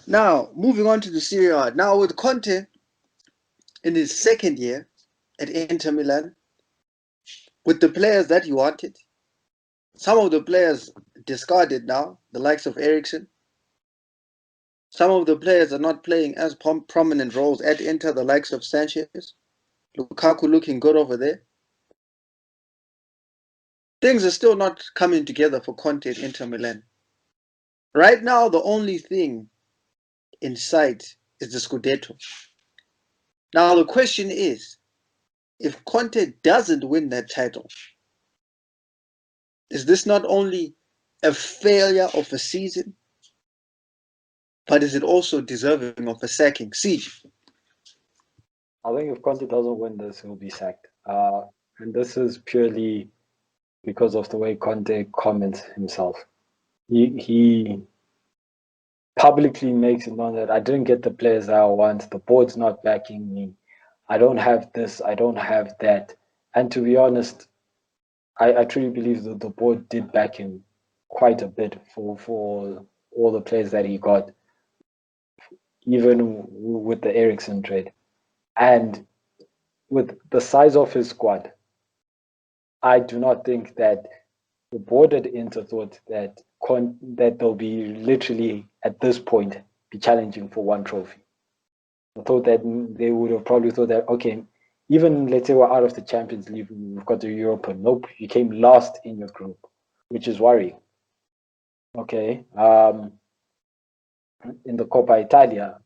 Now, moving on to the Serie A. Now, with Conte in his second year at Inter Milan, with the players that he wanted, some of the players discarded now, the likes of Eriksen. Some of the players are not playing as prominent roles at Inter, the likes of Sanchez. Lukaku looking good over there. Things are still not coming together for Conte at Inter Milan. Right now, the only thing in sight is the Scudetto. Now, the question is, if Conte doesn't win that title, is this not only a failure of a season, but is it also deserving of a sacking? Siege. I think if Conte doesn't win this, he'll be sacked. And this is purely because of the way Conte comments himself. He publicly makes it known that I didn't get the players that I want. The board's not backing me. I don't have this. I don't have that. And to be honest, I truly believe that the board did back him quite a bit for all the players that he got, even with the Eriksen trade. And with the size of his squad, I do not think that the board at Inter thought that that they'll be literally at this point be challenging for one trophy. I thought that they would have probably thought that, okay, even let's say we're out of the Champions League, we've got the Europa. Nope, you came last in your group, which is worrying. Okay, in the Coppa Italia,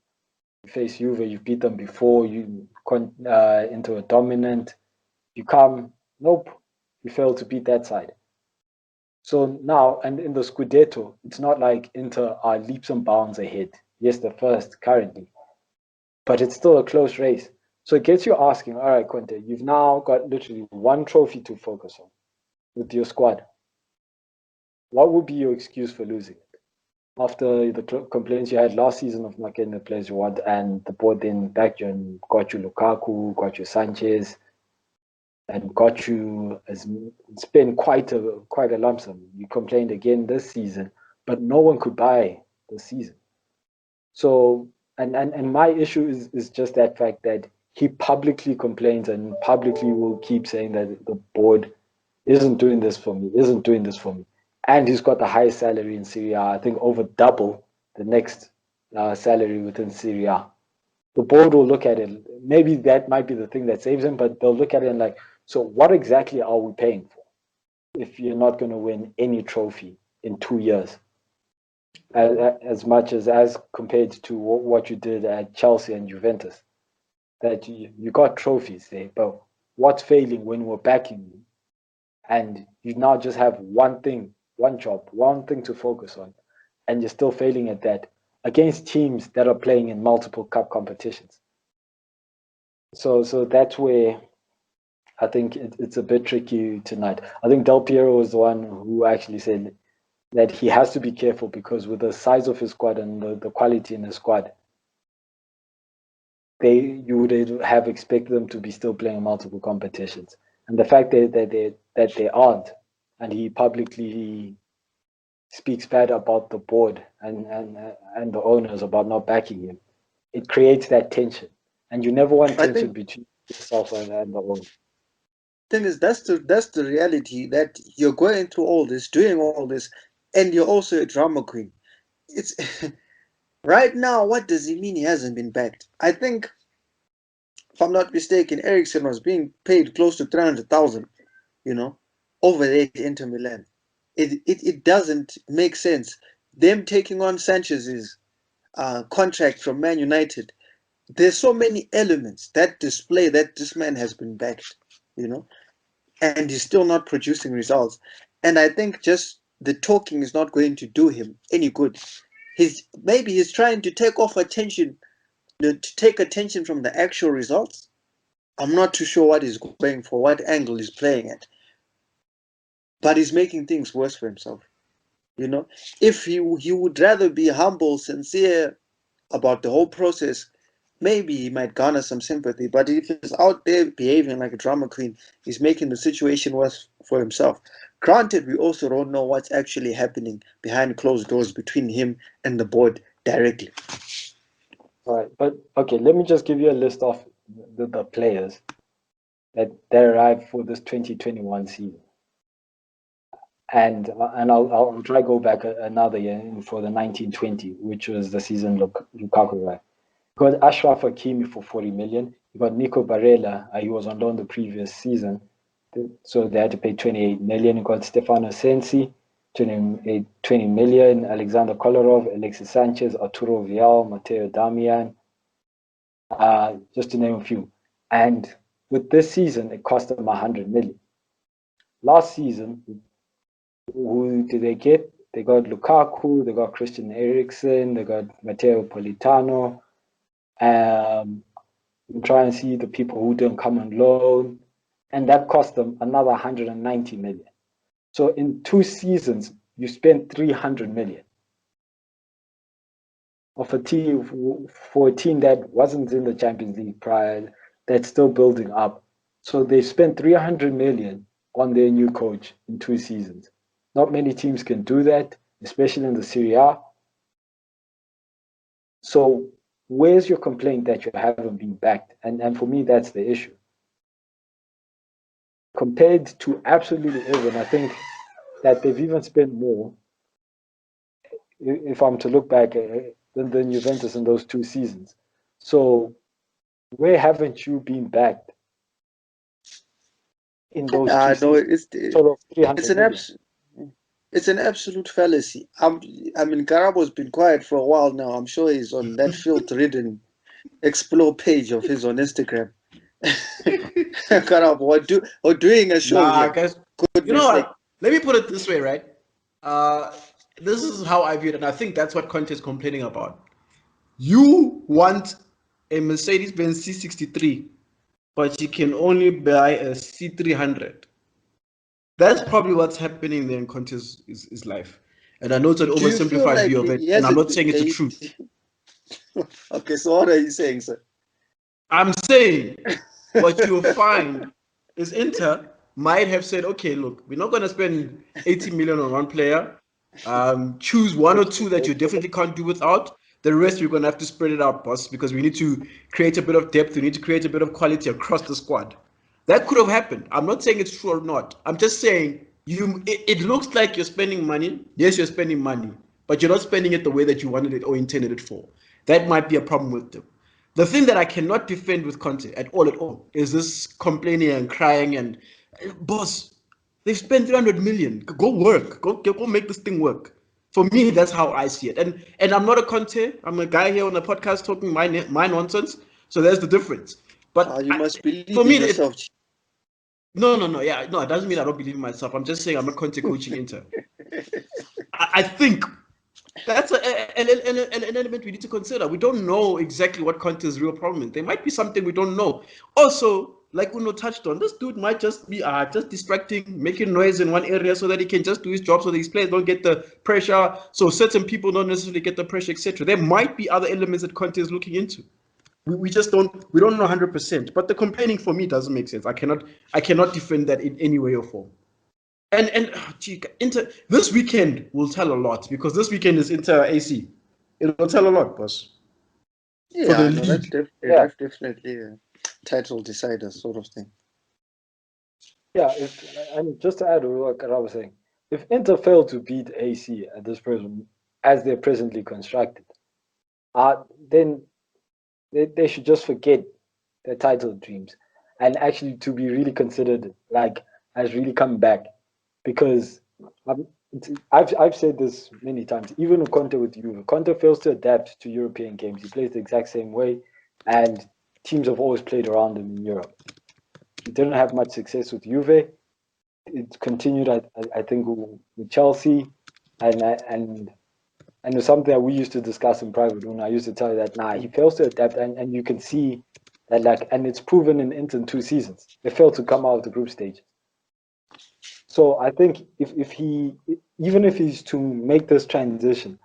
you face Juve, you beat them before, you into a dominant. You come, nope, you fail to beat that side. So now, and in the Scudetto, it's not like Inter are leaps and bounds ahead. Yes, the first currently, but it's still a close race. So it gets you asking, all right, Conte, you've now got literally one trophy to focus on with your squad. What would be your excuse for losing it? After the complaints you had last season of not getting the players you want, and the board then backed you and got you Lukaku, got you Sanchez, and got you spent quite a lump sum. You complained again this season, but no one could buy the season. So and my issue is just that fact that he publicly complains and publicly will keep saying that the board isn't doing this for me, isn't doing this for me. And he's got the highest salary in Syria, I think over double the next salary within Syria. The board will look at it. Maybe that might be the thing that saves him, but they'll look at it and like, so what exactly are we paying for if you're not going to win any trophy in 2 years? As much as compared to what you did at Chelsea and Juventus, that you got trophies there, but what's failing when we're backing you? And you now just have one thing, one job, one thing to focus on, and you're still failing at that against teams that are playing in multiple cup competitions. So that's where I think it's a bit tricky tonight. I think Del Piero was the one who actually said that he has to be careful because with the size of his squad and the quality in his squad, you would have expected them to be still playing multiple competitions. And the fact that they aren't, and he publicly speaks bad about the board and the owners about not backing him, it creates that tension. And you never want I tension think between yourself and the owner. thing is that's the reality that you're going through all this, doing all this, and you're also a drama queen. It's right now. What does it mean he hasn't been backed? I think, if I'm not mistaken, Eriksen was being paid close to 300,000. You know, over there at Inter Milan. It doesn't make sense. Them taking on Sanchez's contract from Man United. There's so many elements that display that this man has been backed. You know, and he's still not producing results. And I think just the talking is not going to do him any good. Maybe he's trying to take off attention, to take attention from the actual results. I'm not too sure what he's going for, what angle he's playing at, but he's making things worse for himself. You know, if he would rather be humble, sincere about the whole process, maybe he might garner some sympathy. But if he's out there behaving like a drama queen, he's making the situation worse for himself. Granted, we also don't know what's actually happening behind closed doors between him and the board directly. but okay, let me just give you a list of the players that arrived for this 2021 season. And I'll try go back another year for the 1920, which was the season Lukaku arrived. You got Ashraf Hakimi for 40 million. You got Nico Barella, he was on loan the previous season, so they had to pay 28 million. You got Stefano Sensi, 20 million. Alexander Kolarov, Alexis Sanchez, Arturo Vidal, Matteo Damian, just to name a few. And with this season, it cost them 100 million. Last season, who did they get? They got Lukaku, they got Christian Eriksen, they got Matteo Politano. I'm trying to see the people who didn't come on loan, and that cost them another 190 million. So in 2 seasons, you spent 300 million of a team for a team that wasn't in the Champions League prior, that's still building up. So they spent 300 million on their new coach in 2 seasons. Not many teams can do that, especially in the Serie A. So where's your complaint that you haven't been backed? And for me, that's the issue. Compared to absolutely everyone, I think that they've even spent more, if I'm to look back, than Juventus in those 2 seasons. So where haven't you been backed in those 2 No, seasons? Sort of it's 300 an million. it's an absolute fallacy. I mean, Garabo's been quiet for a while now. I'm sure he's on that filter-ridden explore page of his on Instagram. Garabo, we're doing a show Nah, here. guys. You know Goodness sake. what? Let me put it this way, right? Uh, this is how I view it, and I think that's what Conte is complaining about. You want a Mercedes-Benz C63, but you can only buy a C300. That's probably what's happening there in Conte's is life. And I know it's an Do you feel oversimplified like view of he it, and I'm hasn't not been? saying it's the truth. Okay, so what are you saying, sir? I'm saying what you'll find is Inter might have said, okay, look, we're not going to spend 80 million on one player. Choose one or two that you definitely can't do without. The rest we're going to have to spread it out, boss, because we need to create a bit of depth. We need to create a bit of quality across the squad. That could have happened. I'm not saying it's true or not. I'm just saying it looks like you're spending money. Yes, you're spending money, but you're not spending it the way that you wanted it or intended it for. That might be a problem with them. The thing that I cannot defend with Conte at all, is this complaining and crying and boss, they've spent 300 million. Go work. Go make this thing work. For me, that's how I see it. And I'm not a Conte. I'm a guy here on the podcast talking my nonsense. So there's the difference. But You must believe for in me, yourself. no, yeah, no, it doesn't mean I don't believe in myself. I'm just saying I'm not Conte coaching Inter. I think that's an element we need to consider. We don't know exactly what Conte's real problem is. There might be something we don't know. Also, like Uno touched on, this dude might just be just distracting, making noise in one area so that he can just do his job, so that his players don't get the pressure, so certain people don't necessarily get the pressure, etc. There might be other elements that Conte is looking into. We just don't know 100%. But the complaining for me doesn't make sense. I cannot defend that in any way or form. And gee, Inter this weekend will tell a lot, because this weekend is Inter AC. It'll tell a lot, boss, for the Yeah, no, league. Yeah, that's definitely a title decider sort of thing. yeah. And just to add to what I was saying, if Inter fail to beat AC at this present, as they're presently constructed, then they should just forget their title dreams and actually to be really considered like as really come back, because I've said this many times. Even with Conte with Juve, Conte fails to adapt to European games. He plays the exact same way, and teams have always played around him in Europe. He didn't have much success with Juve. It continued, I think, with Chelsea, and it's something that we used to discuss in private. When I used to tell you that, he fails to adapt, and you can see that, like, and it's proven in Inter 2 seasons. They failed to come out of the group stage. So I think if he, even if he's to make this transition,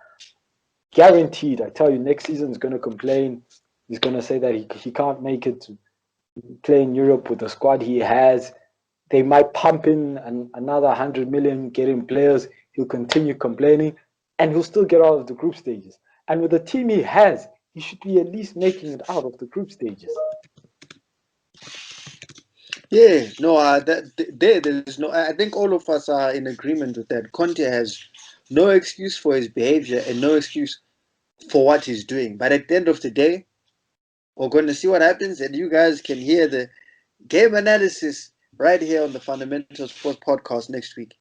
guaranteed, I tell you, next season is going to complain. He's going to say that he can't make it to play in Europe with the squad he has. They might pump in another 100 million, get him players. He'll continue complaining, and he'll still get out of the group stages. And with the team he has, he should be at least making it out of the group stages. Yeah, no, there's no. I think all of us are in agreement with that. Conte has no excuse for his behavior and no excuse for what he's doing. But at the end of the day, we're going to see what happens, and you guys can hear the game analysis right here on the Fundamental Sports Podcast next week.